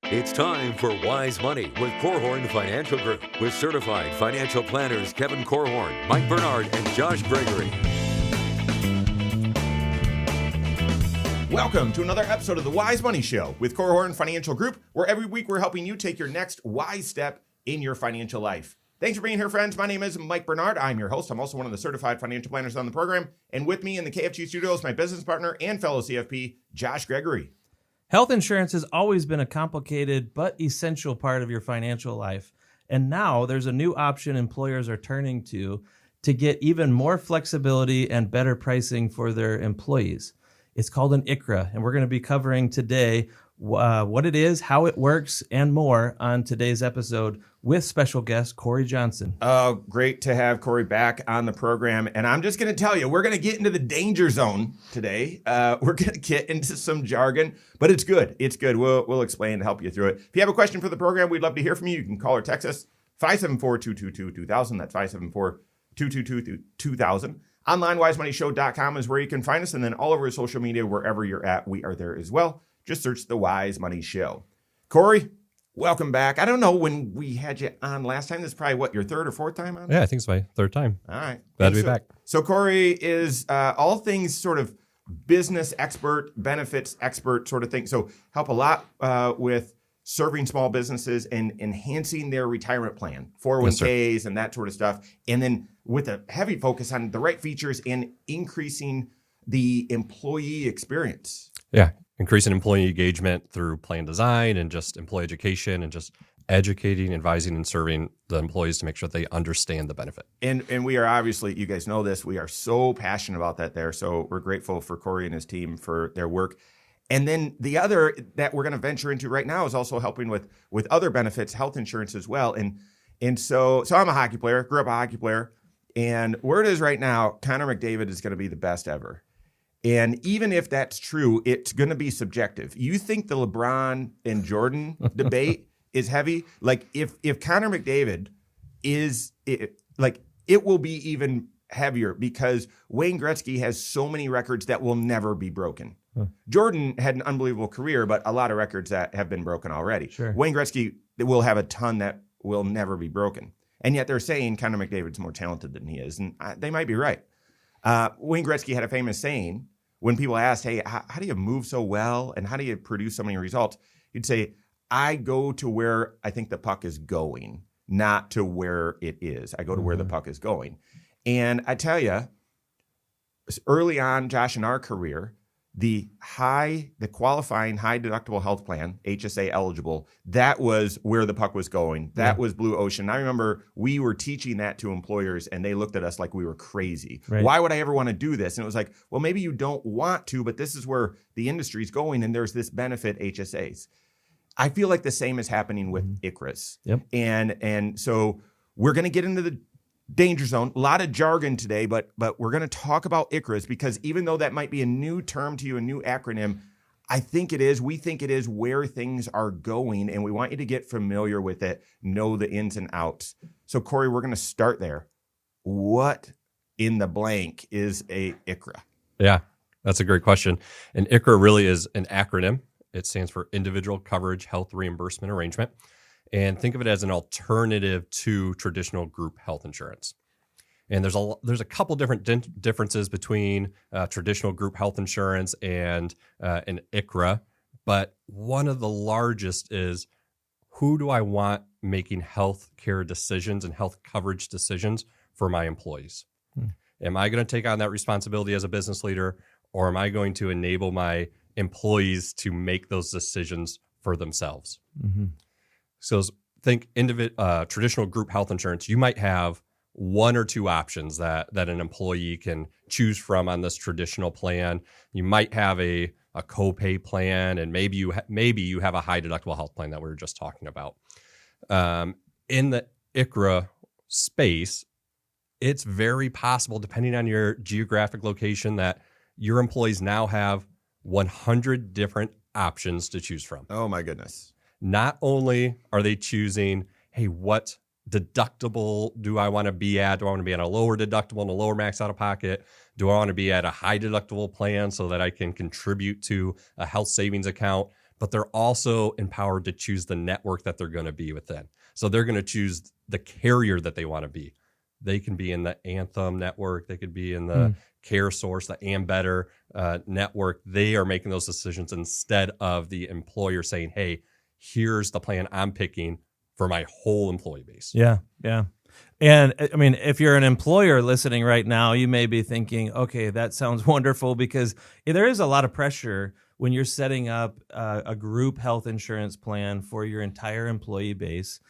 It's time for Wise Money with Korhorn Financial Group with certified financial planners Kevin Korhorn, Mike Bernard, and Josh Gregory. Welcome to another episode of the Wise Money Show with Korhorn Financial Group, where every week we're helping you take your next wise step in your financial life. Thanks for being here, friends. My name is Mike Bernard. I'm your host. I'm also one of the certified financial planners on the program. And with me in the KFG studio is my business partner and fellow CFP, Josh Gregory. Health insurance has always been a complicated but essential part of your financial life. And now there's a new option employers are turning to get even more flexibility and better pricing for their employees. It's called an ICHRA, and we're going to be covering today what it is, how it works, and more on today's episode with special guest Corey Johnson. Oh, great to have Corey back on the program. And I'm just going to tell you, we're going to get into the danger zone today. We're going to get into some jargon, but it's good. It's good. We'll explain and help you through it. If you have a question for the program, we'd love to hear from you. You can call or text us 574-222-2000. That's 574-222-2000. Online, wisemoneyshow.com is where you can find us. And then all over social media, wherever you're at, we are there as well. Just search The Wise Money Show. Corey, welcome back. I don't know when we had you on last time. This is probably, your third or fourth time on? Yeah, I think it's my third time. All right. Glad to be back. So Corey is all things sort of business expert, benefits expert sort of thing. So help a lot with serving small businesses and enhancing their retirement plan, 401ks and that sort of stuff. And then with a heavy focus on the right features and increasing the employee experience. Yeah, increasing employee engagement through plan design and just employee education and just educating, advising, and serving the employees to make sure they understand the benefit. And we are obviously, you guys know this, we are so passionate about that there. So we're grateful for Corey and his team for their work. And then the other that we're going to venture into right now is also helping with other benefits, health insurance as well. And so I'm a hockey player, grew up a hockey player. And where it is right now, Connor McDavid is going to be the best ever. And even if that's true, it's going to be subjective. You think the LeBron and Jordan debate is heavy? Like if Connor McDavid is it will be even heavier because Wayne Gretzky has so many records that will never be broken. Jordan had an unbelievable career, but a lot of records that have been broken already. Sure. Wayne Gretzky will have a ton that will never be broken. And yet they're saying Connor McDavid's more talented than he is. And they might be right. Wayne Gretzky had a famous saying when people asked, hey, how do you move so well? And how do you produce so many results? He'd say, I go to where I think the puck is going, not to where it is. I go to where the puck is going. And I tell you, early on, Josh, in our career, the qualifying high deductible health plan, HSA eligible, that was where the puck was going. That was blue ocean. I remember we were teaching that to employers and they looked at us like we were crazy. Right. Why would I ever want to do this? And it was like, well, maybe you don't want to, but this is where the industry is going and there's this benefit HSAs. I feel like the same is happening with ICHRAs. Yep. And so we're going to get into the danger zone, a lot of jargon today, but we're going to talk about ICHRAs because even though that might be a new term to you, a new acronym, I think it is. We think it is where things are going, and we want you to get familiar with it, know the ins and outs. So, Corey, we're going to start there. What in the blank is a ICHRA? Yeah, that's a great question. And ICHRA really is an acronym. It stands for Individual Coverage Health Reimbursement Arrangement. And think of it as an alternative to traditional group health insurance. And there's a couple different differences between traditional group health insurance and an ICHRA, but one of the largest is who do I want making health care decisions and health coverage decisions for my employees? Am I going to take on that responsibility as a business leader, or am I going to enable my employees to make those decisions for themselves? Mm-hmm. So think traditional group health insurance, you might have one or two options that an employee can choose from on this traditional plan. You might have a copay plan, and maybe you have a high deductible health plan that we were just talking about. In the ICHRA space, it's very possible, depending on your geographic location, that your employees now have 100 different options to choose from. Oh my goodness. Not only are they choosing, hey, what deductible do I want to be at? Do I want to be at a lower deductible and a lower max out of pocket? Do I want to be at a high deductible plan so that I can contribute to a health savings account? but they're also empowered to choose the network that they're going to be within. So they're going to choose the carrier that they want to be. They can be in the Anthem network. They could be in the Care Source, the Ambetter network. They are making those decisions instead of the employer saying, hey, here's the plan I'm picking for my whole employee base. Yeah, yeah. And I mean, if you're an employer listening right now, you may be thinking, okay, that sounds wonderful, because there is a lot of pressure when you're setting up a group health insurance plan for your entire employee base.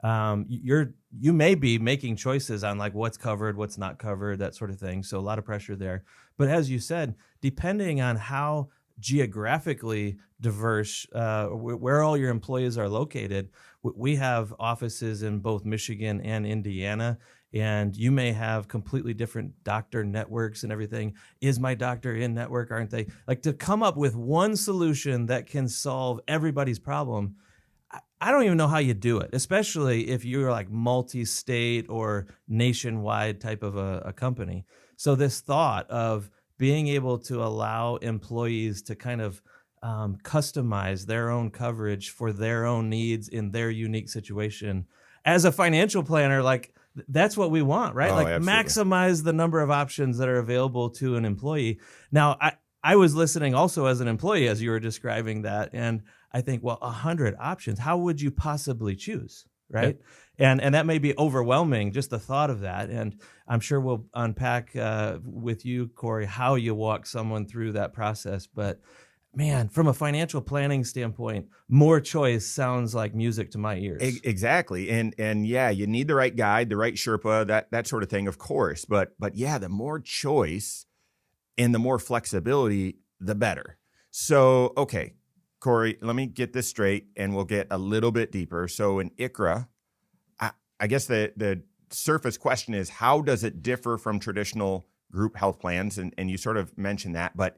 You may be making choices on like what's covered, what's not covered, that sort of thing. So a lot of pressure there. But as you said, depending on how geographically diverse, where all your employees are located, we have offices in both Michigan and Indiana, and you may have completely different doctor networks and everything. Is my doctor in network? Aren't they? Like, to come up with one solution that can solve everybody's problem, I don't even know how you do it, especially if you're like multi-state or nationwide type of a company. So this thought of being able to allow employees to kind of customize their own coverage for their own needs in their unique situation. As a financial planner, like, that's what we want, right? Oh, like, absolutely. maximize the number of options that are available to an employee. Now, I was listening also as an employee as you were describing that, and I think, well, 100 options, how would you possibly choose, right? Yeah. And that may be overwhelming, just the thought of that. And I'm sure we'll unpack with you, Corey, how you walk someone through that process. But man, from a financial planning standpoint, more choice sounds like music to my ears. Exactly. And yeah, you need the right guide, the right Sherpa, that sort of thing, of course. But yeah, the more choice and the more flexibility, the better. So, okay, Corey, let me get this straight and we'll get a little bit deeper. So in ICHRA, I guess the surface question is, how does it differ from traditional group health plans? And you sort of mentioned that, but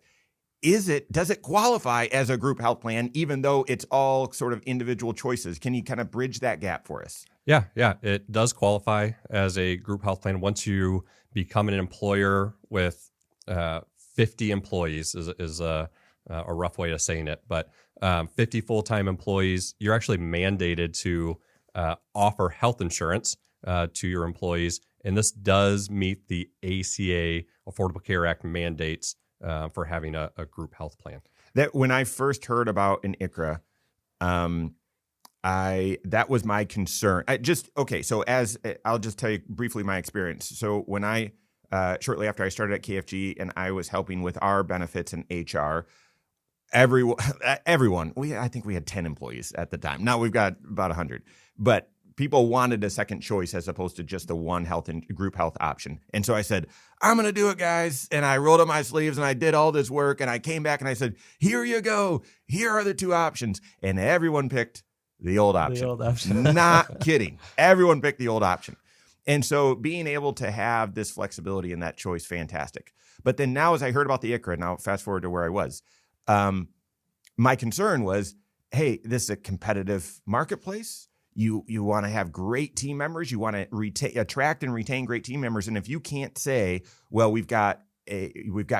does it qualify as a group health plan, even though it's all sort of individual choices? Can you kind of bridge that gap for us? Yeah, it does qualify as a group health plan. Once you become an employer with 50 employees is a rough way of saying it, but 50 full-time employees, you're actually mandated to offer health insurance to your employees. And this does meet the ACA, Affordable Care Act mandates for having a group health plan. That when I first heard about an ICHRA, that was my concern. So I'll just tell you briefly my experience. So when I shortly after I started at KFG and I was helping with our benefits and HR, everyone, I think we had 10 employees at the time. Now we've got about 100, but people wanted a second choice as opposed to just the one health and group health option. And so I said, I'm going to do it, guys. And I rolled up my sleeves and I did all this work and I came back and I said, here you go. Here are the two options. And everyone picked the old option. The old option. Not kidding. Everyone picked the old option. And so being able to have this flexibility in that choice, fantastic. But then now as I heard about the ICHRA, now fast forward to where I was, my concern was, hey, this is a competitive marketplace. You want to have great team members. You want to attract and retain great team members. And if you can't say, well, we've got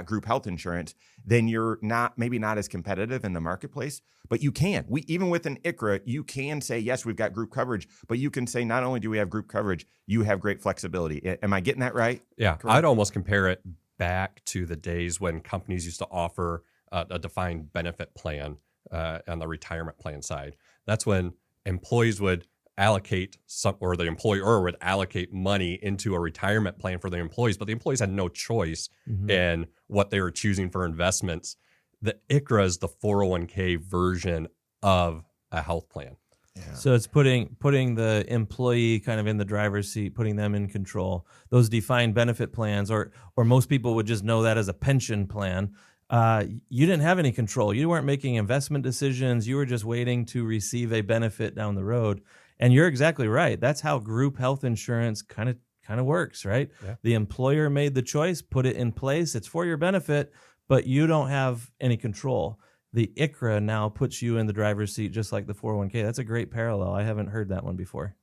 group health insurance, then you're maybe not as competitive in the marketplace. But you can. Even with an ICHRA, you can say, yes, we've got group coverage. But you can say, not only do we have group coverage, you have great flexibility. Am I getting that right? Yeah, Correct? I'd almost compare it back to the days when companies used to offer a defined benefit plan on the retirement plan side. That's when employees would allocate the employer would allocate money into a retirement plan for the employees, but the employees had no choice in what they were choosing for investments. The ICHRA is the 401k version of a health plan. Yeah. So it's putting the employee kind of in the driver's seat, putting them in control. Those defined benefit plans, or most people would just know that as a pension plan. You didn't have any control. You weren't making investment decisions. You were just waiting to receive a benefit down the road. And you're exactly right. That's how group health insurance kind of works, right? Yeah. The employer made the choice, put it in place. It's for your benefit, but you don't have any control. The ICHRA now puts you in the driver's seat, just like the 401k. That's a great parallel. I haven't heard that one before.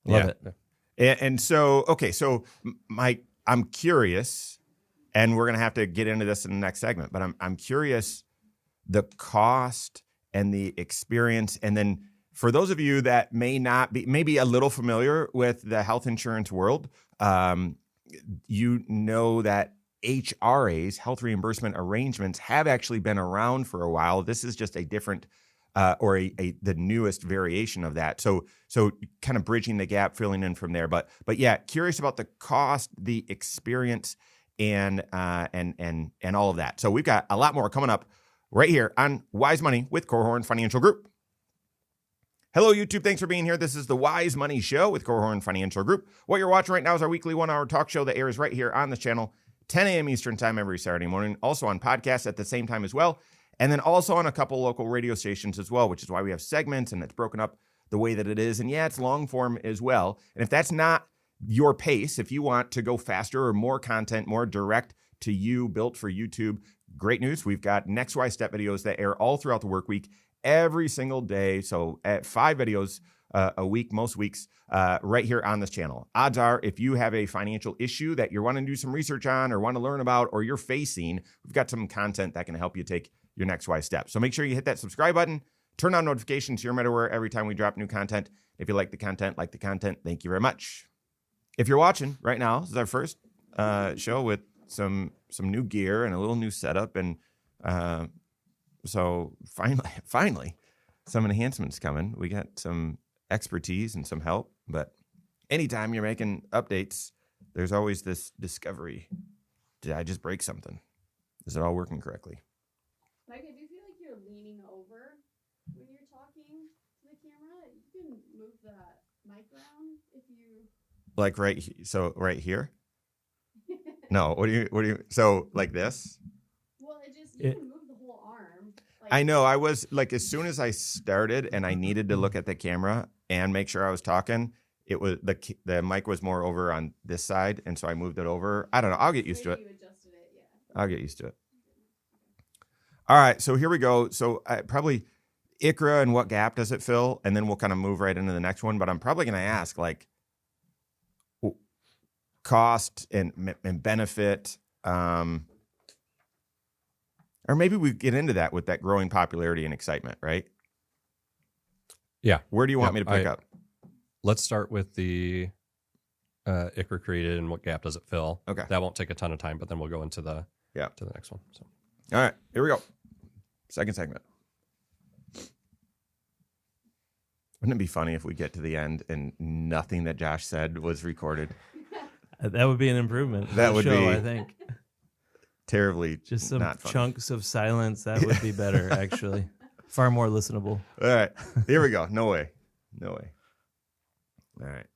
Love it. And so, okay, so I'm curious, and we're going to have to get into this in the next segment, but I'm curious the cost and the experience. And then for those of you that may not be, maybe a little familiar with the health insurance world, you know that ICHRAs, health reimbursement arrangements, have actually been around for a while. This is just a different the newest variation of that. So kind of bridging the gap, filling in from there. But yeah, curious about the cost, the experience, and all of that. So we've got a lot more coming up right here on Wise Money with Korhorn Financial Group. Hello, YouTube. Thanks for being here. This is the Wise Money Show with Korhorn Financial Group. What you're watching right now is our weekly 1-hour talk show that airs right here on this channel, 10 a.m. Eastern time every Saturday morning, also on podcasts at the same time as well, and then also on a couple local radio stations as well, which is why we have segments and it's broken up the way that it is. And yeah, it's long form as well. And if that's not your pace, if you want to go faster or more content, more direct to you, built for YouTube, great news. We've got Next Wise Step videos that air all throughout the work week, every single day. So at 5 videos a week, most weeks, right here on this channel. Odds are, if you have a financial issue that you're wanting to do some research on or want to learn about, or you're facing, we've got some content that can help you take your next wise step. So make sure you hit that subscribe button, turn on notifications so you're aware every time we drop new content. If you like the content, thank you very much. If you're watching right now, this is our first show with some new gear and a little new setup, and so finally, some enhancements coming. We got some expertise and some help, but anytime you're making updates, there's always this discovery. Did I just break something? Is it all working correctly? Mike, I do feel like you're leaning over when you're talking to the camera. You can move the mic around if you... Like right here? No, what do you, so like this? Well, you can move the whole arm. I know, I was like, as soon as I started and I needed to look at the camera and make sure I was talking, it was the mic was more over on this side, and so I moved it over. I don't know, I'll get used to it. You adjusted it, yeah. I'll get used to it. All right, so here we go. So probably ICHRA and what gap does it fill? And then we'll kind of move right into the next one. But I'm probably going to ask like cost and benefit, or maybe we get into that with that growing popularity and excitement, right? Yeah. Where do you want me to pick up? Let's start with the ICHRA created and what gap does it fill. Okay. That won't take a ton of time, but then we'll go into the next one. So. All right, here we go. Second segment. Wouldn't it be funny if we get to the end and nothing that Josh said was recorded? That would be an improvement. That would be, I think. Terribly just some not funny. Chunks of silence. That would be better, actually. Far more listenable. All right, here we go. No way. All right.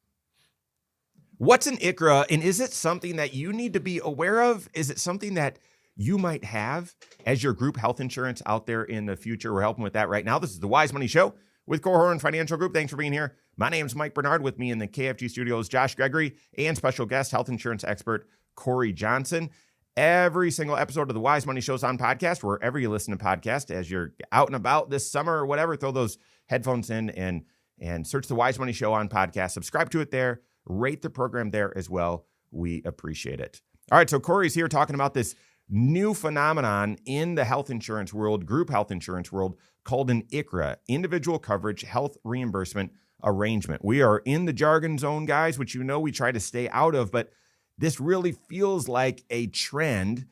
What's an ICHRA, and is it something that you need to be aware of? Is it something that you might have as your group health insurance out there in the future? We're helping with that right now. This is the Wise Money Show with Korhorn Financial Group. Thanks for being here. My name's Mike Bernard. With me in the KFG studios, Josh Gregory, and special guest, health insurance expert Corey Johnson. Every single episode of the Wise Money Show's on podcast, wherever you listen to podcasts. As you're out and about this summer or whatever, throw those headphones in and search the Wise Money Show on podcast. Subscribe to it there. Rate the program there as well. We appreciate it. All right, so Corey's here talking about this new phenomenon in the health insurance world, group health insurance world, called an ICHRA, Individual Coverage Health Reimbursement Arrangement. We are in the jargon zone, guys, which we try to stay out of, but this really feels like a trend,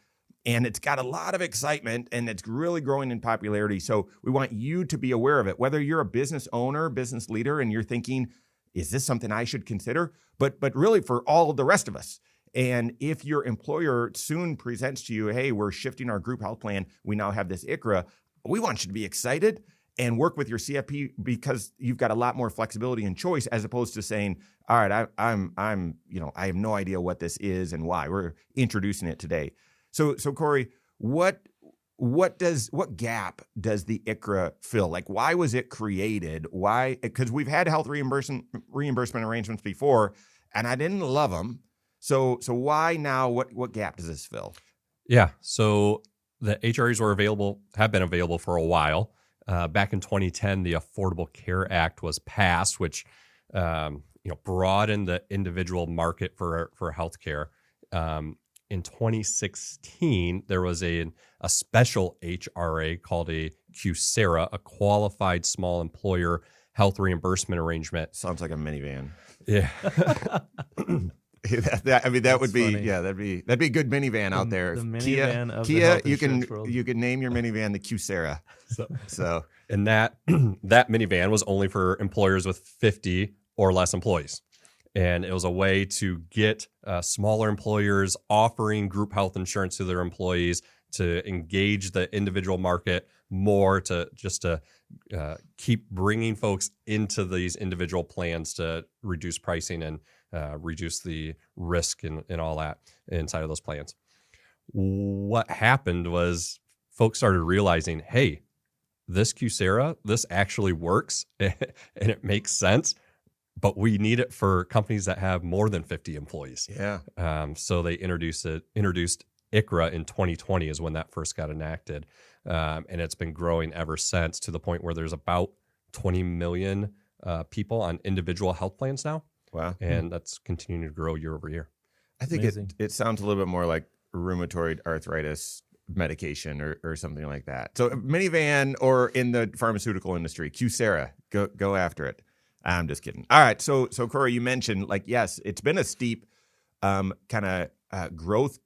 and it's got a lot of excitement, and it's really growing in popularity. So we want you to be aware of it, whether you're a business owner, business leader, and you're thinking, is this something I should consider? But really for all of the rest of us. And if your employer soon presents to you, hey, we're shifting our group health plan, we now have this ICHRA, we want you to be excited and work with your CFP, because you've got a lot more flexibility and choice, as opposed to saying, all right, I have no idea what this is and why. We're introducing it today. So Corey, what gap does the ICHRA fill? Like, why was it created? Why? Because we've had health reimbursement arrangements before, and I didn't love them. So why now? What gap does this fill? Yeah. So the ICHRAs have been available for a while. Back in 2010, the Affordable Care Act was passed, which broadened the individual market for healthcare. In 2016, there was a special ICHRA called a ICHRA, a qualified small employer health reimbursement arrangement. Sounds like a minivan. Yeah. That would be funny. that'd be a good minivan out there. The Kia, minivan of the Kia, health you can insurance world. you can name your minivan the ICHRA. So And that that minivan was only for employers with 50 or less employees. And it was a way to get smaller employers offering group health insurance to their employees, to engage the individual market more, to keep bringing folks into these individual plans to reduce pricing and reduce the risk and all that inside of those plans. What happened was folks started realizing, hey, this ICHRA, this actually works and it makes sense, but we need it for companies that have more than 50 employees. yeah, So they introduced ICHRA in 2020 is when that first got enacted. And it's been growing ever since, to the point where there's about 20 million people on individual health plans now. wow. And that's continuing to grow year over year. I think Amazing. it sounds a little bit more like rheumatoid arthritis medication or something like that. So minivan, or in the pharmaceutical industry, ICHRA, go after it. I'm just kidding. All right. So Corey, you mentioned, like, yes, it's been a steep kind of growth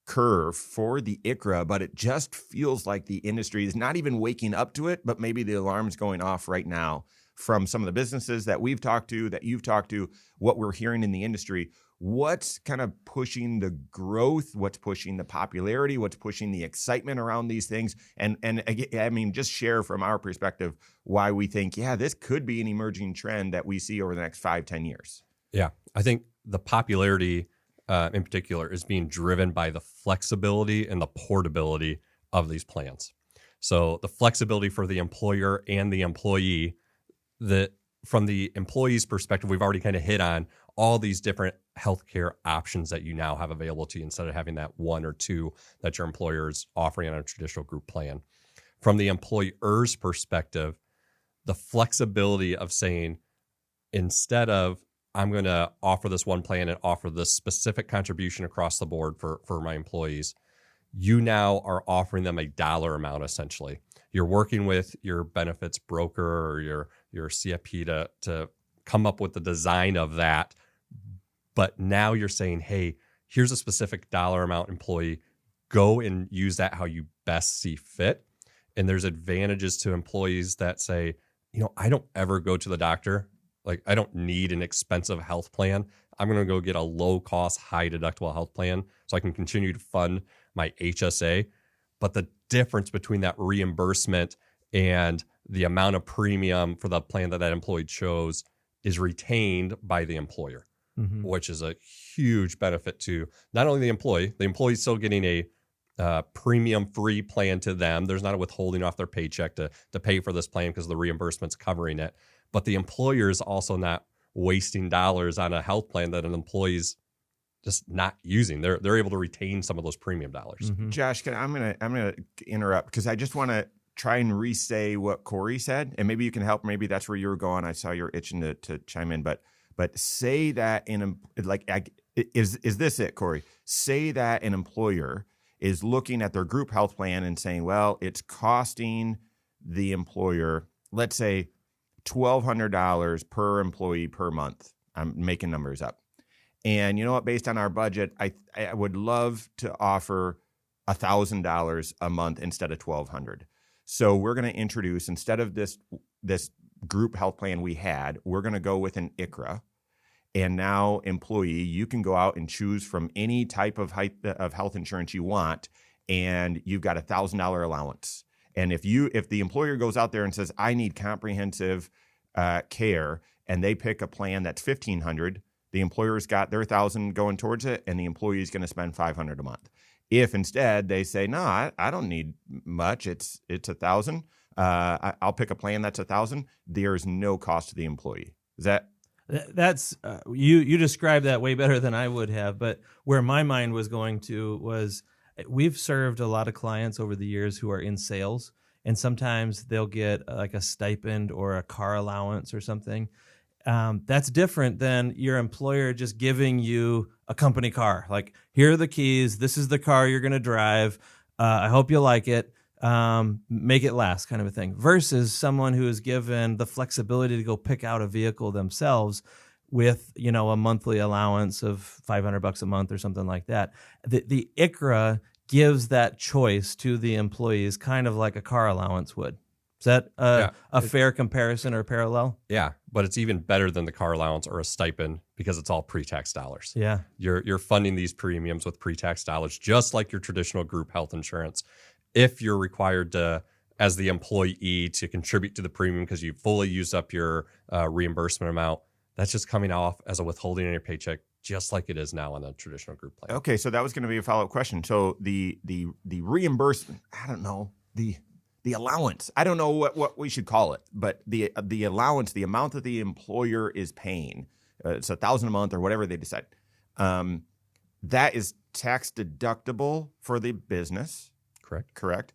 curve for the ICHRA, but it just feels like the industry is not even waking up to it, but maybe the alarm's going off right now from some of the businesses that we've talked to, that you've talked to, what we're hearing in the industry. What's kind of pushing the growth? What's pushing the popularity? What's pushing the excitement around these things? And again, I mean, just share from our perspective why we think, yeah, this could be an emerging trend that we see over the next 5-10 years. Yeah. I think the popularity in particular is being driven by the flexibility and the portability of these plans. So the flexibility for the employer and the employee, that from the employee's perspective, we've already kind of hit on all these different healthcare options that you now have available to you, instead of having that one or two that your employer is offering on a traditional group plan. From the employer's perspective, the flexibility of saying, instead of I'm going to offer this one plan and offer this specific contribution across the board for my employees, you now are offering them a dollar amount, essentially. You're working with your benefits broker or your CFP to come up with the design of that. But now you're saying, hey, here's a specific dollar amount, employee, go and use that how you best see fit. And there's advantages to employees that say, I don't ever go to the doctor. Like, I don't need an expensive health plan. I'm going to go get a low cost, high deductible health plan so I can continue to fund my HSA. But the difference between that reimbursement and the amount of premium for the plan that employee chose is retained by the employer, which is a huge benefit to not only the employee's still getting a premium-free plan to them. There's not a withholding off their paycheck to pay for this plan because the reimbursement's covering it. But the employer is also not wasting dollars on a health plan that an employee's just not using. They're able to retain some of those premium dollars. Josh, I'm gonna interrupt because I just want to try and re-say what Corey said, and maybe you can help. Maybe that's where you were going. I saw you're itching to chime in, but say that is this it, Corey? Say that an employer is looking at their group health plan and saying, well, it's costing the employer, let's say, $1,200 per employee per month. I'm making numbers up. And you know what? Based on our budget, I would love to offer $1,000 a month instead of $1,200. So we're going to introduce, instead of this group health plan we had, we're going to go with an ICHRA. And now, employee, you can go out and choose from any type of health insurance you want, and you've got $1,000 allowance. And if the employer goes out there and says, I need comprehensive care, and they pick a plan that's $1,500, the employer's got their $1,000 going towards it, and the employee is going to spend $500 a month. If instead they say, no, I don't need much, it's $1,000, I'll pick a plan that's $1,000, there's no cost to the employee. Is that? That's you described that way better than I would have. But where my mind was going to was, we've served a lot of clients over the years who are in sales, and sometimes they'll get like a stipend or a car allowance or something. That's different than your employer just giving you a company car. Like, here are the keys. This is the car you're going to drive. I hope you like it. make it last kind of a thing, versus someone who is given the flexibility to go pick out a vehicle themselves with, you know, a monthly allowance of $500 a month or something like that. The ICHRA gives that choice to the employees, kind of like a car allowance would. Is that a fair comparison or parallel? Yeah, but it's even better than the car allowance or a stipend because it's all pre-tax dollars. Yeah. You're funding these premiums with pre-tax dollars, just like your traditional group health insurance. If you're required to, as the employee, to contribute to the premium because you fully used up your reimbursement amount, that's just coming off as a withholding on your paycheck, just like it is now on the traditional group plan. Okay, so that was going to be a follow-up question. So the reimbursement, I don't know, the allowance, I don't know what we should call it, but the allowance, the amount that the employer is paying, it's $1,000 a month or whatever they decide, that is tax deductible for the business. Correct.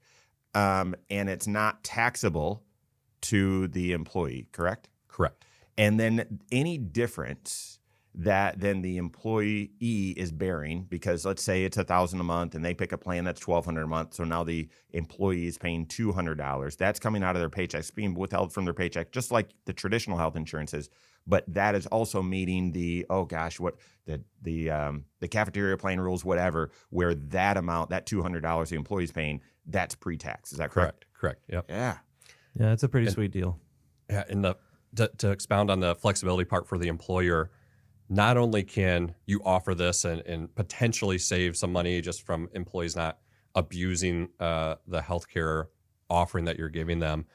And it's not taxable to the employee, correct? Correct. And then any difference that then the employee is bearing, because let's say it's $1,000 a month and they pick a plan that's $1,200 a month. So now the employee is paying $200. That's coming out of their paycheck, it's being withheld from their paycheck, just like the traditional health insurance is. But that is also meeting the cafeteria plan rules, whatever, where that amount, that $200 the employee's paying, that's pre-tax. Is that correct? Correct. Yep. Yeah. Yeah, it's a pretty sweet deal. Yeah, and to expound on the flexibility part for the employer, not only can you offer this and potentially save some money just from employees not abusing the healthcare offering that you're giving them,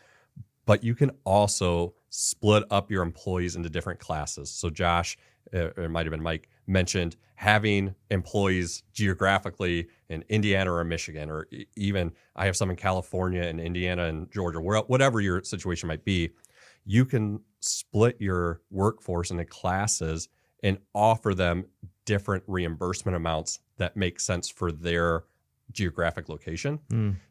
but you can also split up your employees into different classes. So Josh, it might have been Mike, mentioned having employees geographically in Indiana or Michigan, or even I have some in California and Indiana and Georgia, whatever your situation might be. You can split your workforce into classes and offer them different reimbursement amounts that make sense for their geographic location.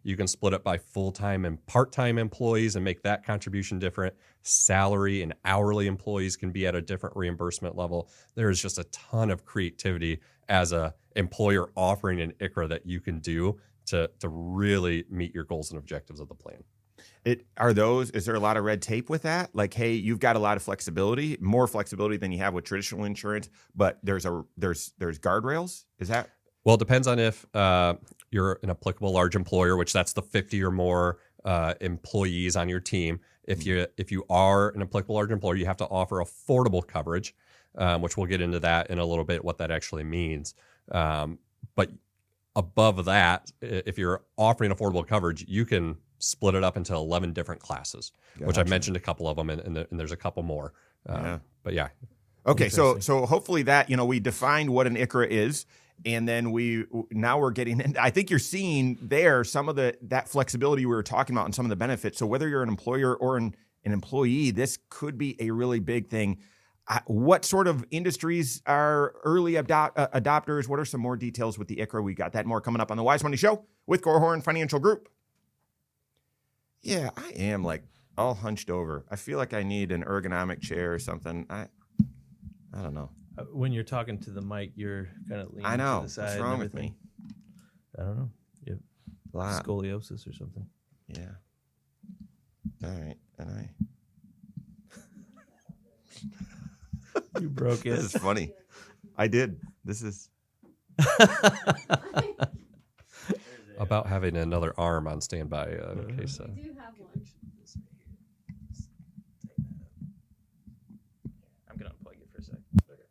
You can split it by full-time and part-time employees and make that contribution different. Salary and hourly employees can be at a different reimbursement level. There is just a ton of creativity as a employer offering an ICHRA that you can do to really meet your goals and objectives of the plan. Is there a lot of red tape with that? Like, hey, you've got a lot of flexibility, more flexibility than you have with traditional insurance, but there's guardrails? Is that? Well, it depends on if you're an applicable large employer, which that's the 50 or more employees on your team. If you are an applicable large employer, you have to offer affordable coverage, which we'll get into that in a little bit, what that actually means. But above that, if you're offering affordable coverage, you can split it up into 11 different classes, which I mentioned a couple of them, and there's a couple more. But yeah. Okay, so hopefully that, we defined what an ICHRA is, and then we're getting in. I think you're seeing there some of that flexibility we were talking about and some of the benefits. So whether you're an employer or an employee, this could be a really big thing. What sort of industries are early adopters? What are some more details with the ICHRA? We got that and more coming up on the Wise Money Show with Korhorn Financial Group. Yeah, I am like all hunched over. I feel like I need an ergonomic chair or something. I don't know. When you're talking to the mic, you're kind of leaning I know. to the side. What's wrong with me? I don't know. You have scoliosis or something. Yeah. All right. And You broke it. This is funny. I did. This is about having another arm on standby in case. We do have one. I'm gonna unplug it for a sec. Okay.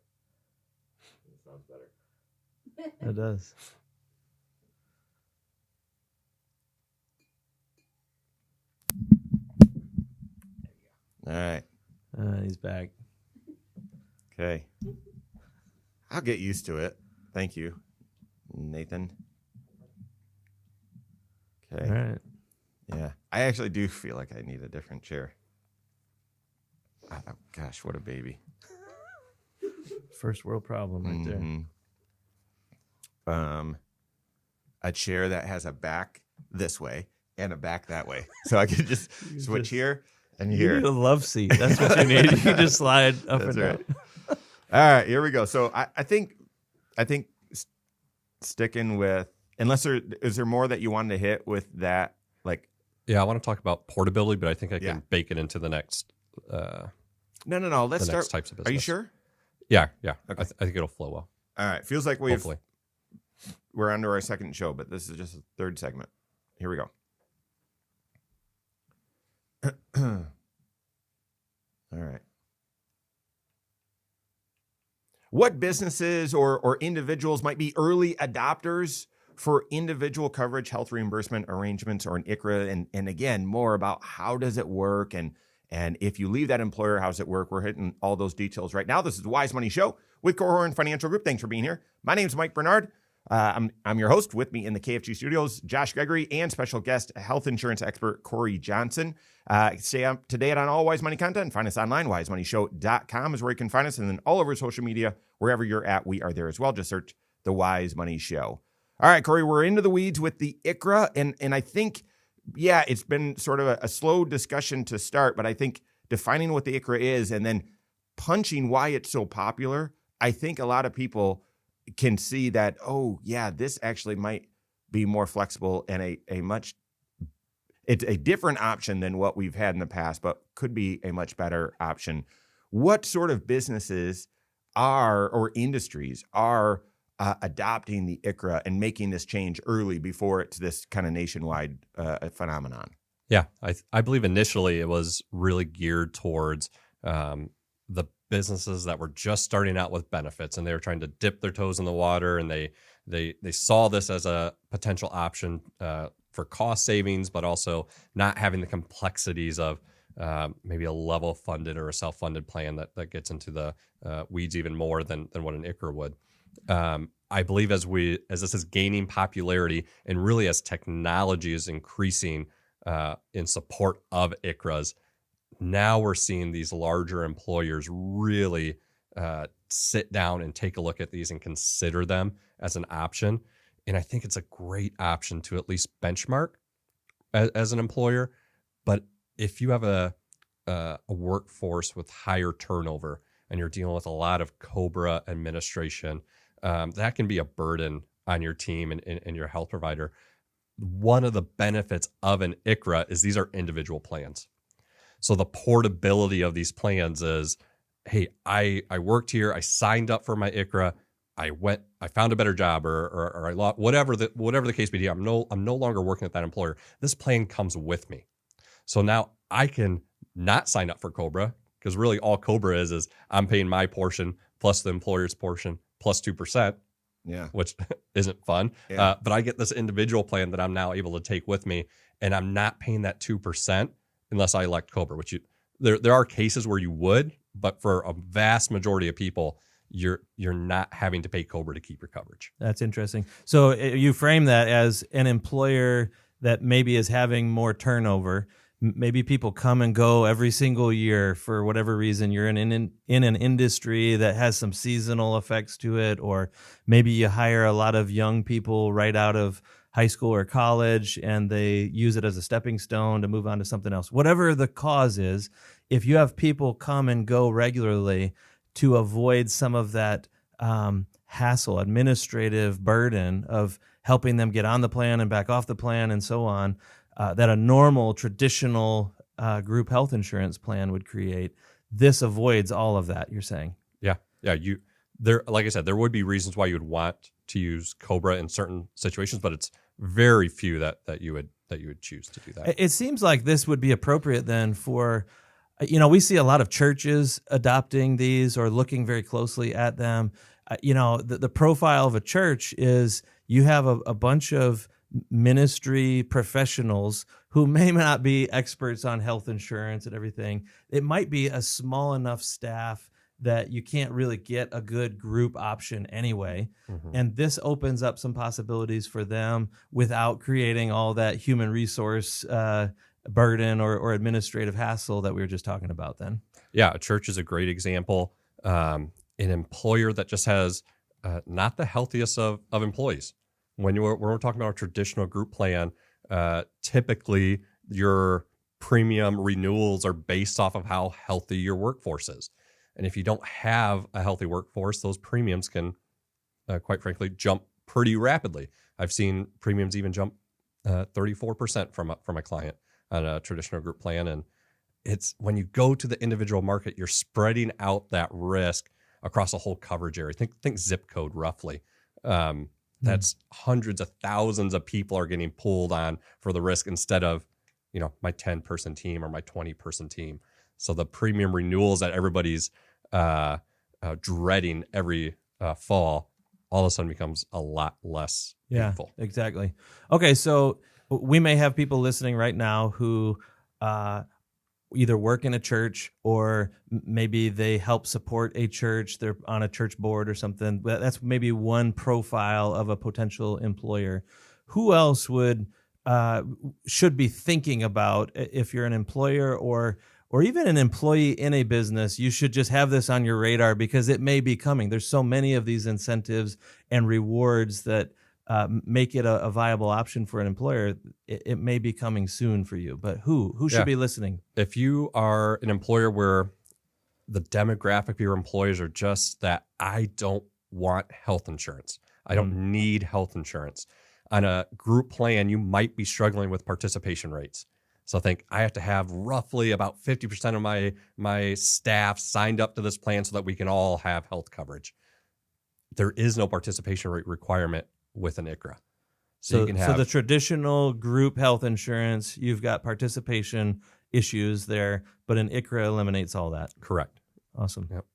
That sounds better. It does. all right. He's back. Okay. I'll get used to it. Thank you, Nathan. Okay. All right. Yeah. I actually do feel like I need a different chair. Oh, gosh, what a baby. First world problem right there. A chair that has a back this way and a back that way. So I could just switch here and You here. need a love seat. That's what you need. You can just slide up That's and down. right. All right, here we go. So I think sticking with, is there more that you wanted to hit with that, like Yeah, I want to talk about portability, but I think I can Yeah. bake it into the next No. Let's the start. next types of business. Are you sure? Yeah. Okay. I think it'll flow well. All right. Feels like Hopefully. we're on to our second show, but this is just the third segment. Here we go. All right. What businesses or individuals might be early adopters for individual coverage, health reimbursement arrangements, or an ICHRA? And again, more about how does it work, and if you leave that employer, how does it work? We're hitting all those details right now. This is the Wise Money Show with Korhorn Financial Group. Thanks for being here. My name's Mike Bernard. I'm your host. With me in the KFG studios, Josh Gregory, and special guest, health insurance expert Corey Johnson. Stay up to date on all Wise Money content. Find us online. wisemoneyshow.com is where you can find us. And then all over social media, wherever you're at, we are there as well. Just search the Wise Money Show. All right, Corey, we're into the weeds with the ICHRA. And I think, yeah, it's been sort of a slow discussion to start, but I think defining what the ICHRA is and then punching why it's so popular, I think a lot of people can see that, oh, yeah, this actually might be more flexible and it's a different option than what we've had in the past, but could be a much better option. What sort of businesses or industries are adopting the ICHRA and making this change early before it's this kind of nationwide phenomenon? Yeah, I believe initially it was really geared towards the businesses that were just starting out with benefits, and they were trying to dip their toes in the water, and they saw this as a potential option for cost savings, but also not having the complexities of maybe a level funded or a self-funded plan that gets into the weeds even more than what an ICHRA would. I believe as this is gaining popularity, and really as technology is increasing in support of ICHRAs, now we're seeing these larger employers really sit down and take a look at these and consider them as an option. And I think it's a great option to at least benchmark as an employer. But if you have a workforce with higher turnover and you're dealing with a lot of COBRA administration, that can be a burden on your team and your health provider. One of the benefits of an ICHRA is these are individual plans. So the portability of these plans is, hey, I worked here, I signed up for my ICHRA, I found a better job, or I lost, whatever the case may be. I'm no longer working at that employer. This plan comes with me. So now I can not sign up for COBRA, because really all COBRA is I'm paying my portion plus the employer's portion plus 2%. Yeah, which isn't fun. Yeah. But I get this individual plan that I'm now able to take with me, and I'm not paying that 2% unless I elect COBRA, which there are cases where you would, but for a vast majority of people, you're not having to pay COBRA to keep your coverage. That's interesting. So you frame that as an employer that maybe is having more turnover. Maybe people come and go every single year for whatever reason. You're in an industry that has some seasonal effects to it, or maybe you hire a lot of young people right out of high school or college and they use it as a stepping stone to move on to something else. Whatever the cause is, if you have people come and go regularly to avoid some of that hassle, administrative burden of helping them get on the plan and back off the plan and so on, that a normal, traditional group health insurance plan would create, this avoids all of that, you're saying? Yeah. Like I said, there would be reasons why you would want to use COBRA in certain situations, but it's very few that you would choose to do that. It seems like this would be appropriate then for, we see a lot of churches adopting these or looking very closely at them. The profile of a church is you have a bunch of ministry professionals who may not be experts on health insurance and everything. It might be a small enough staff that you can't really get a good group option anyway. Mm-hmm. And this opens up some possibilities for them without creating all that human resource burden or administrative hassle that we were just talking about then. Yeah, a church is a great example. An employer that just has not the healthiest of employees. When we're talking about a traditional group plan, typically your premium renewals are based off of how healthy your workforce is. And if you don't have a healthy workforce, those premiums can, quite frankly, jump pretty rapidly. I've seen premiums even jump 34% from a client on a traditional group plan. And it's when you go to the individual market, you're spreading out that risk across a whole coverage area. Think zip code roughly. That's hundreds of thousands of people are getting pulled on for the risk instead of, my 10-person team or my 20-person team. So the premium renewals that everybody's dreading every fall all of a sudden becomes a lot less painful. Yeah, exactly. Okay, so we may have people listening right now who either work in a church or maybe they help support a church. They're on a church board or something. That's maybe one profile of a potential employer. Who else should be thinking about, if you're an employer or even an employee in a business? You should just have this on your radar because it may be coming. There's so many of these incentives and rewards that make it a viable option for an employer. It may be coming soon for you, but who should be listening? If you are an employer where the demographic of your employees are just that, I don't want health insurance, I don't need health insurance. On a group plan, you might be struggling with participation rates. So think I have to have roughly about 50% of my staff signed up to this plan so that we can all have health coverage. There is no participation rate requirement with an ICHRA. So you can have the traditional group health insurance, you've got participation issues there, but an ICHRA eliminates all that. Correct. Awesome. Yep.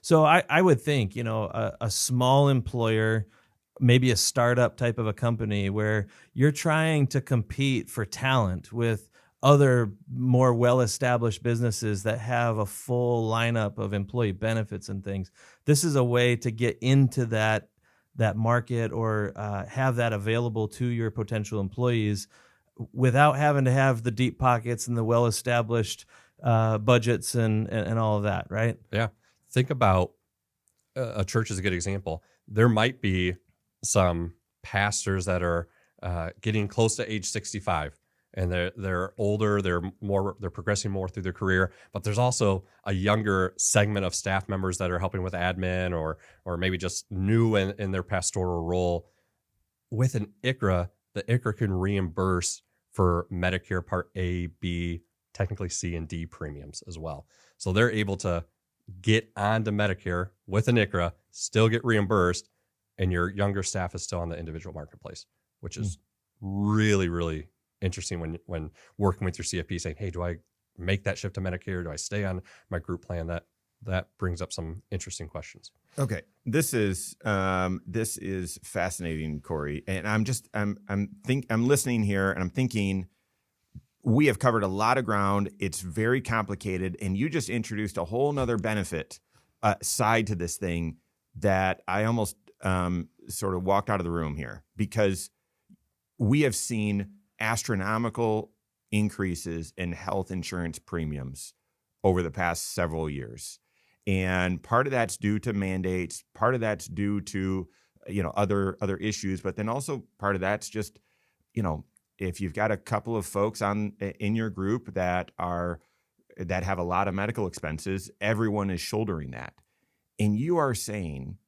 So I would think, a small employer, maybe a startup type of a company where you're trying to compete for talent with other more well-established businesses that have a full lineup of employee benefits and things. This is a way to get into that market or have that available to your potential employees without having to have the deep pockets and the well-established budgets and all of that, right? Yeah. Think about a church is a good example. There might be some pastors that are getting close to age 65 and they're older, they're progressing more through their career, but there's also a younger segment of staff members that are helping with admin or maybe just new in their pastoral role. With an ICHRA, the ICHRA can reimburse for Medicare Part A, B, technically C and D premiums as well. So they're able to get onto Medicare with an ICHRA, still get reimbursed, and your younger staff is still on the individual marketplace, which is really, really interesting when working with your CFP saying, hey, do I make that shift to Medicare? Do I stay on my group plan? That brings up some interesting questions. Okay. This is fascinating, Corey. And I'm listening here and I'm thinking we have covered a lot of ground. It's very complicated. And you just introduced a whole nother benefit side to this thing that I almost sort of walked out of the room here, because we have seen astronomical increases in health insurance premiums over the past several years. And part of that's due to mandates, part of that's due to, other issues, but then also part of that's just, if you've got a couple of folks in your group that have a lot of medical expenses, everyone is shouldering that. And you are saying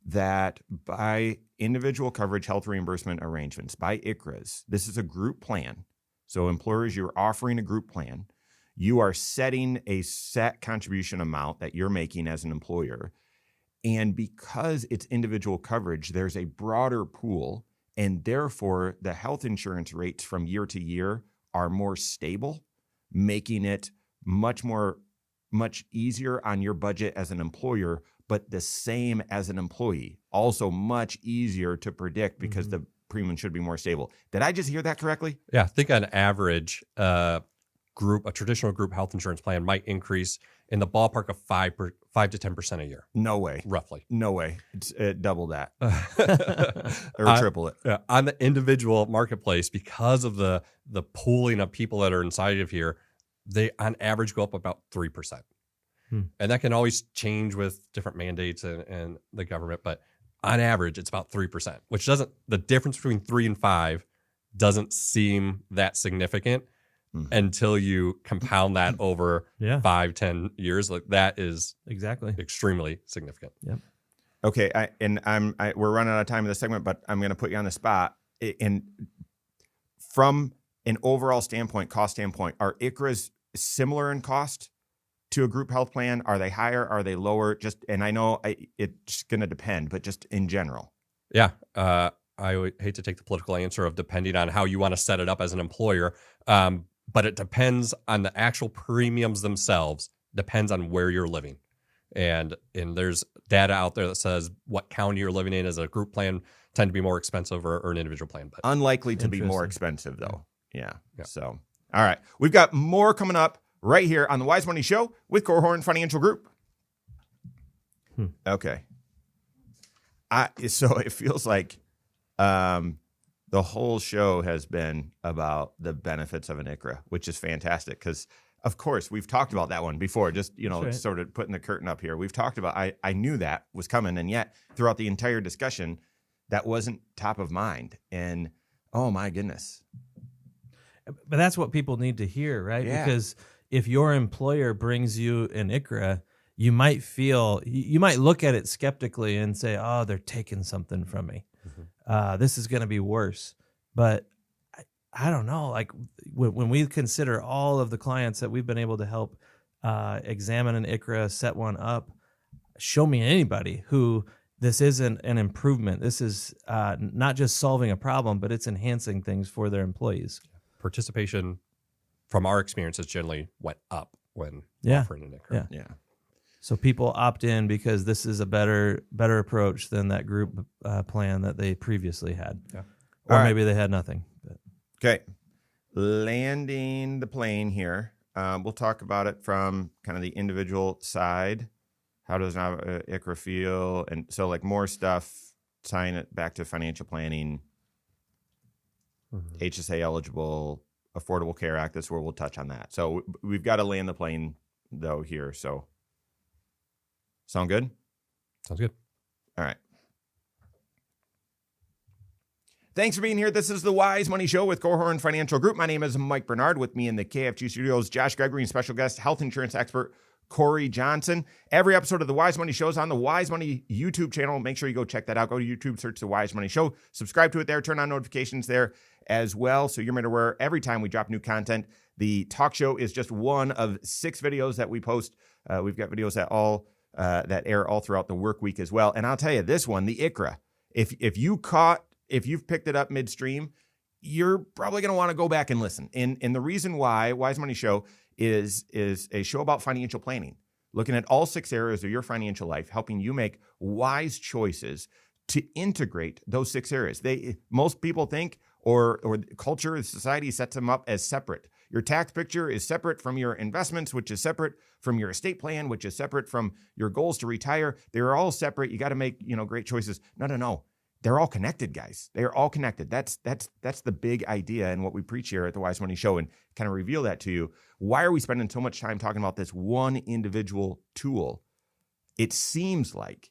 that by individual coverage health reimbursement arrangements, by ICHRAs, this is a group plan. So employers, you're offering a group plan. You are setting a set contribution amount that you're making as an employer. And because it's individual coverage, there's a broader pool, and therefore the health insurance rates from year to year are more stable, making it much easier on your budget as an employer, but the same as an employee. Also much easier to predict because the premium should be more stable. Did I just hear that correctly? Yeah, I think on average, a traditional group health insurance plan might increase in the ballpark of 5 to 10% a year. No way. Roughly. No way. It's double that or triple it. On the individual marketplace, because of the pooling of people that are inside of here, they on average go up about 3%. And that can always change with different mandates and the government, but on average, it's about 3%, which the difference between 3 and 5 doesn't seem that significant until you compound that over 5-10 years. Like that is exactly extremely significant. Yep. Okay. We're running out of time in this segment, but I'm going to put you on the spot. And from an overall standpoint, cost standpoint, are ICHRAs similar in cost to a group health plan? Are they higher? Are they lower? And I know it's going to depend, but just in general. Yeah. I would hate to take the political answer of depending on how you want to set it up as an employer. But it depends on the actual premiums themselves, depends on where you're living. And there's data out there that says what county you're living in as a group plan tend to be more expensive or an individual plan. But unlikely to be more expensive, though. Yeah. So, all right. We've got more coming up right here on the Wise Money Show with Korhorn Financial Group. Okay. So it feels like the whole show has been about the benefits of an ICHRA, which is fantastic because, of course, we've talked about that one before, just, sort of putting the curtain up here. We've talked about, I knew that was coming, and yet throughout the entire discussion, that wasn't top of mind. And, oh, my goodness. But that's what people need to hear, right? Yeah. Because if your employer brings you an ICHRA, you might look at it skeptically and say, oh, they're taking something from me. This is going to be worse. But I don't know. Like when we consider all of the clients that we've been able to help examine an ICHRA, set one up, show me anybody who this isn't an improvement. This is not just solving a problem, but it's enhancing things for their employees. Participation, from our experiences, generally went up when offering an ICHRA. Yeah. So people opt in because this is a better approach than that group plan that they previously had. Yeah. Or maybe they had nothing. But. Okay. Landing the plane here. We'll talk about it from kind of the individual side. How does an ICHRA feel? And so like more stuff, tying it back to financial planning, HSA eligible, Affordable Care Act. That's where we'll touch on that. So we've got to land the plane though here. So sound good? Sounds good. All right. Thanks for being here. This is the Wise Money Show with Korhorn Financial Group. My name is Mike Bernard. With me in the KFG studios, Josh Gregory, and special guest, health insurance expert Corey Johnson. Every episode of the Wise Money Show is on the Wise Money YouTube channel. Make sure you go check that out. Go to YouTube, search the Wise Money Show, subscribe to it there, turn on notifications there as well, so you're made aware every time we drop new content. The talk show is just one of 6 videos that we post. We've got videos that air all throughout the work week as well. And I'll tell you, this one, the ICHRA, if you've picked it up midstream, you're probably going to want to go back and listen. And the reason why Wise Money Show is a show about financial planning, looking at all 6 areas of your financial life, helping you make wise choices to integrate those 6 areas. Most people think, or culture, society sets them up as separate. Your tax picture is separate from your investments, which is separate from your estate plan, which is separate from your goals to retire. They're all separate. You got to make, great choices. No. They're all connected, guys. They are all connected. That's the big idea and what we preach here at the Wise Money Show, and kind of reveal that to you. Why are we spending so much time talking about this one individual tool? It seems like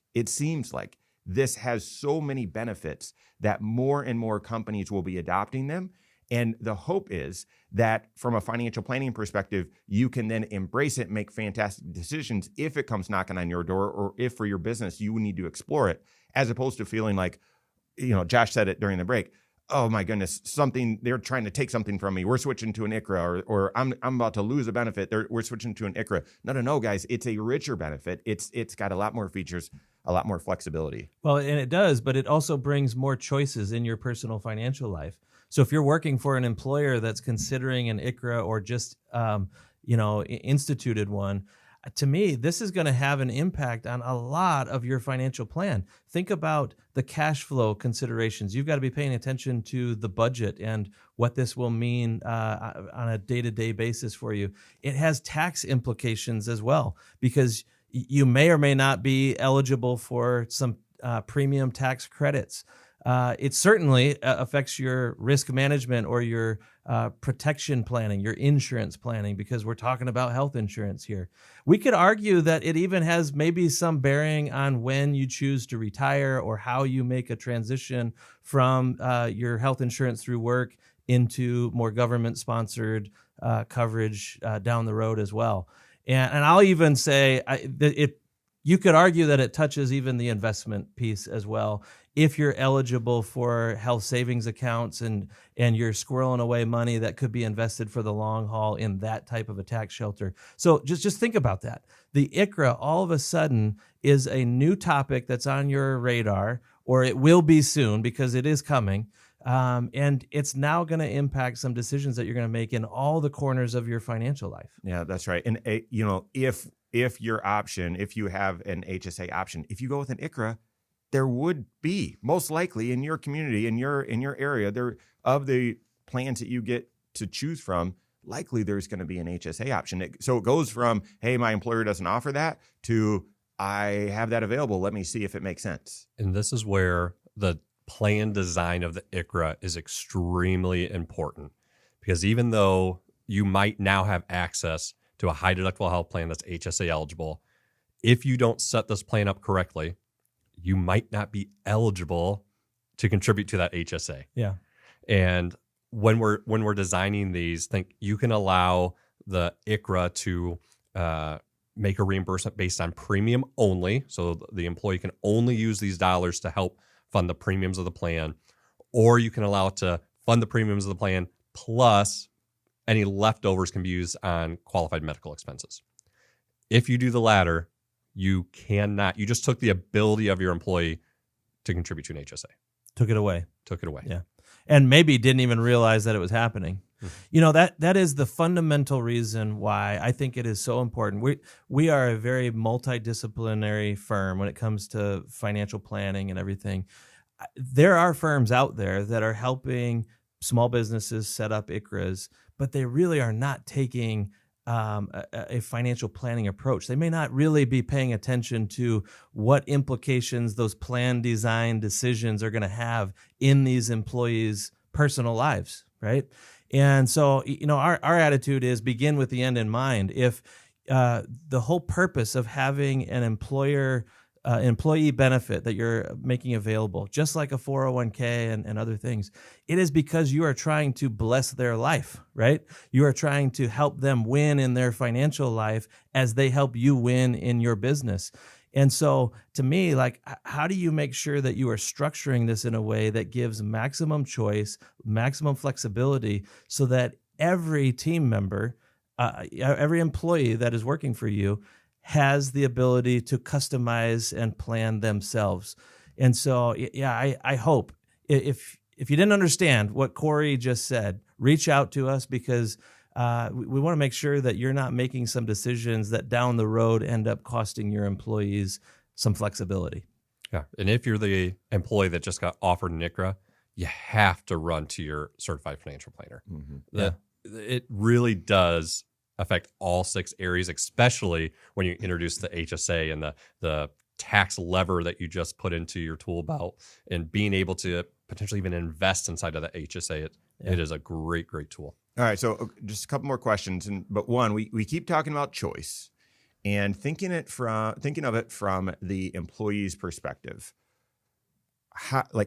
this has so many benefits that more and more companies will be adopting them. And the hope is that from a financial planning perspective, you can then embrace it, make fantastic decisions if it comes knocking on your door, or if for your business, you need to explore it, as opposed to feeling like, Josh said it during the break, oh my goodness, they're trying to take something from me. We're switching to an ICHRA, or I'm about to lose a benefit. We're switching to an ICHRA. No, guys, it's a richer benefit. It's got a lot more features, a lot more flexibility. Well, and it does, but it also brings more choices in your personal financial life. So if you're working for an employer that's considering an ICHRA or just, instituted one, to me, this is going to have an impact on a lot of your financial plan. Think about the cash flow considerations. You've got to be paying attention to the budget and what this will mean on a day-to-day basis for you. It has tax implications as well, because you may or may not be eligible for some premium tax credits. It certainly affects your risk management or your protection planning, your insurance planning, because we're talking about health insurance here. We could argue that it even has maybe some bearing on when you choose to retire or how you make a transition from your health insurance through work into more government-sponsored coverage down the road as well. And I'll even say You could argue that it touches even the investment piece as well. If you're eligible for health savings accounts and you're squirreling away money that could be invested for the long haul in that type of a tax shelter. So just think about that. The ICHRA all of a sudden is a new topic that's on your radar, or it will be soon because it is coming. And it's now going to impact some decisions that you're going to make in all the corners of your financial life. Yeah, that's right. And if your option, if you have an HSA option, if you go with an ICHRA, there would be most likely in your community, in your area, there of the plans that you get to choose from, likely there's going to be an HSA option. So it goes from, hey, my employer doesn't offer that, to I have that available. Let me see if it makes sense. And this is where the plan design of the ICHRA is extremely important, because even though you might now have access to a high deductible health plan that's HSA eligible, if you don't set this plan up correctly, you might not be eligible to contribute to that HSA. Yeah. And when we're designing these, think you can allow the ICHRA to make a reimbursement based on premium only. So the employee can only use these dollars to help fund the premiums of the plan, or you can allow it to fund the premiums of the plan plus any leftovers can be used on qualified medical expenses. If you do the latter, you cannot. You just took the ability of your employee to contribute to an HSA. Took it away. Yeah. And maybe didn't even realize that it was happening. Mm-hmm. That is the fundamental reason why I think it is so important. We are a very multidisciplinary firm when it comes to financial planning and everything. There are firms out there that are helping small businesses set up ICHRAs, but they really are not taking a financial planning approach. They may not really be paying attention to what implications those plan design decisions are going to have in these employees' personal lives, right? And so, our attitude is begin with the end in mind. If the whole purpose of having an employee benefit that you're making available, just like a 401k and other things, it is because you are trying to bless their life, right? You are trying to help them win in their financial life as they help you win in your business. And so to me, like, how do you make sure that you are structuring this in a way that gives maximum choice, maximum flexibility, so that every team member, every employee that is working for you has the ability to customize and plan themselves? And so, yeah, I hope if you didn't understand what Corey just said, reach out to us, because we want to make sure that you're not making some decisions that down the road end up costing your employees some flexibility. Yeah. And if you're the employee that just got offered an ICHRA, you have to run to your certified financial planner. Mm-hmm. It really does affect all 6 areas, especially when you introduce the HSA and the tax lever that you just put into your tool belt, and being able to potentially even invest inside of the HSA. It is a great, great tool. All right, so just a couple more questions, but one, we keep talking about choice and thinking of it from the employee's perspective.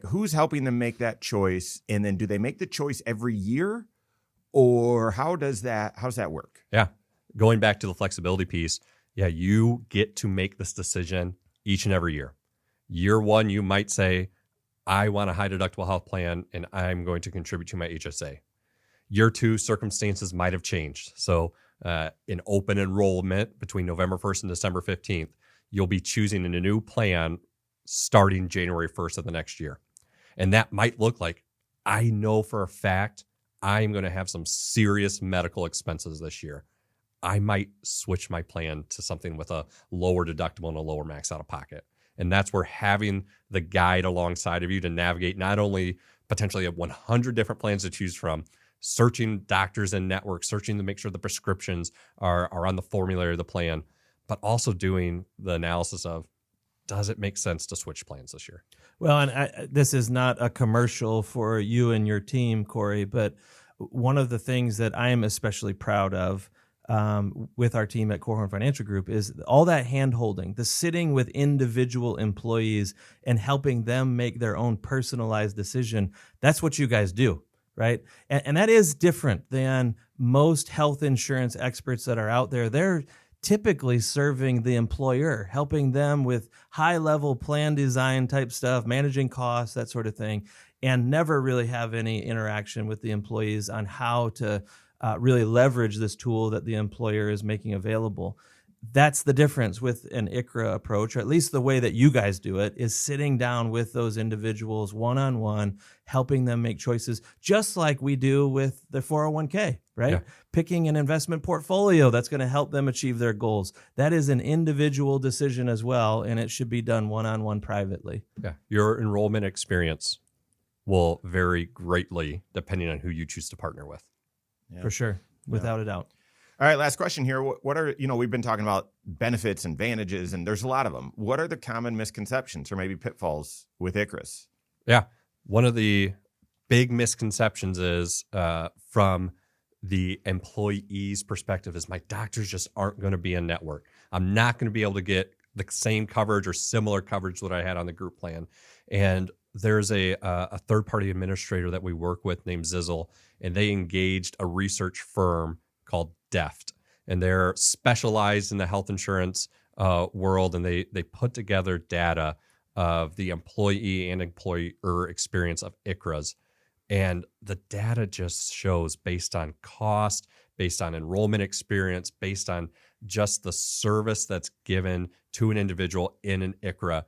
Who's helping them make that choice, and then do they make the choice every year? Or how's that work? Yeah. Going back to the flexibility piece, you get to make this decision each and every year. Year 1, you might say, I want a high deductible health plan and I'm going to contribute to my HSA. Year 2, circumstances might have changed. So in open enrollment between November 1st and December 15th, you'll be choosing a new plan starting January 1st of the next year. And that might look like, I know for a fact I'm going to have some serious medical expenses this year. I might switch my plan to something with a lower deductible and a lower max out of pocket. And that's where having the guide alongside of you to navigate not only potentially 100 different plans to choose from, searching doctors and networks, searching to make sure the prescriptions are on the formulary of the plan, but also doing the analysis of, does it make sense to switch plans this year? Well, and this is not a commercial for you and your team, Corey, but one of the things that I am especially proud of with our team at Corehorn Financial Group is all that hand-holding, the sitting with individual employees and helping them make their own personalized decision. That's what you guys do, right? And that is different than most health insurance experts that are out there. They're typically serving the employer, helping them with high-level plan design type stuff, managing costs, that sort of thing, and never really have any interaction with the employees on how to really leverage this tool that the employer is making available. That's the difference with an ICHRA approach, or at least the way that you guys do it, is sitting down with those individuals one-on-one, helping them make choices, just like we do with the 401k, right? Yeah. Picking an investment portfolio that's going to help them achieve their goals. That is an individual decision as well, and it should be done one-on-one privately. Yeah. Your enrollment experience will vary greatly depending on who you choose to partner with. Yeah. For sure, without a doubt. All right, last question here. What are, we've been talking about benefits and advantages, and there's a lot of them. What are the common misconceptions or maybe pitfalls with ICHRAs? Yeah. One of the big misconceptions is from the employee's perspective is my doctors just aren't going to be in network. I'm not going to be able to get the same coverage or similar coverage that I had on the group plan. And there's a third-party administrator that we work with named Zizzle, and they engaged a research firm called DEFT, and they're specialized in the health insurance world, and they put together data of the employee and employer experience of ICHRAs. And the data just shows, based on cost, based on enrollment experience, based on just the service that's given to an individual in an ICHRA,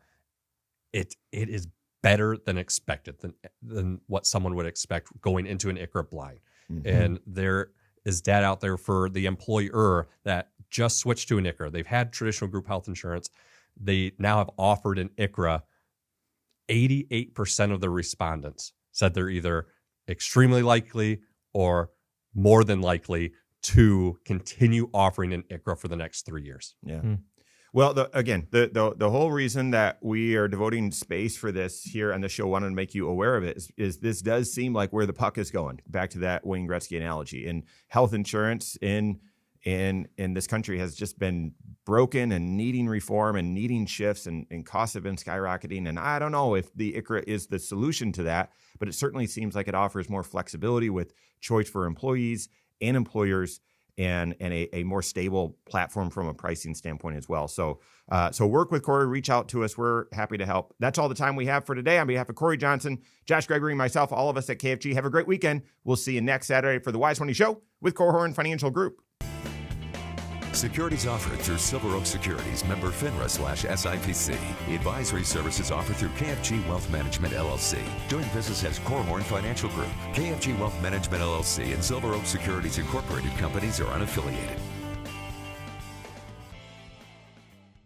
it is better than expected, than what someone would expect going into an ICHRA blind. Mm-hmm. And there is data out there for the employer that just switched to an ICHRA. They've had traditional group health insurance. They now have offered an ICHRA. 88% of the respondents said they're either extremely likely or more than likely to continue offering an ICHRA for the next 3 years. Yeah. Well, the whole reason that we are devoting space for this here on the show, wanted to make you aware of it, is this does seem like where the puck is going. Back to that Wayne Gretzky analogy. And health insurance in this country has just been broken and needing reform and needing shifts, and costs have been skyrocketing. And I don't know if the ICHRA is the solution to that, but it certainly seems like it offers more flexibility with choice for employees and employers, and a more stable platform from a pricing standpoint as well. So work with Corey, reach out to us. We're happy to help. That's all the time we have for today. On behalf of Corey Johnson, Josh Gregory, myself, all of us at KFG, have a great weekend. We'll see you next Saturday for the Wise Money Show with Korhorn Financial Group. Securities offered through Silver Oak Securities, member FINRA/SIPC. Advisory services offered through KFG Wealth Management, LLC. Doing business as Korhorn Financial Group. KFG Wealth Management, LLC and Silver Oak Securities Incorporated companies are unaffiliated.